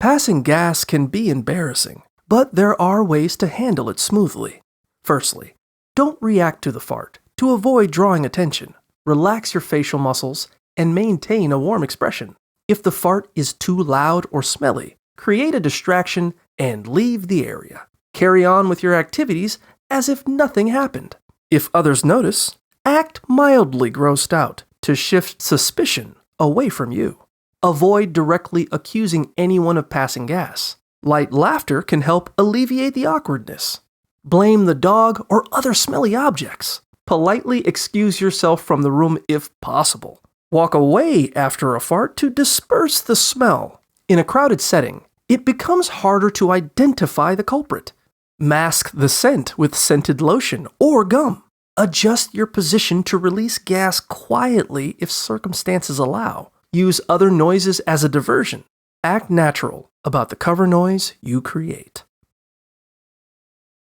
Passing gas can be embarrassing, but there are ways to handle it smoothly. Firstly, don't react to the fart. To avoid drawing attention, relax your facial muscles and maintain a warm expression. If the fart is too loud or smelly, create a distraction and leave the area. Carry on with your activities as if nothing happened. If others notice, act mildly grossed out to shift suspicion away from you. Avoid directly accusing anyone of passing gas. Light laughter can help alleviate the awkwardness. Blame the dog or other smelly objects. Politely excuse yourself from the room if possible. Walk away after a fart to disperse the smell. In a crowded setting, it becomes harder to identify the culprit. Mask the scent with scented lotion or gum. Adjust your position to release gas quietly if circumstances allow. Use other noises as a diversion. Act natural about the cover noise you create.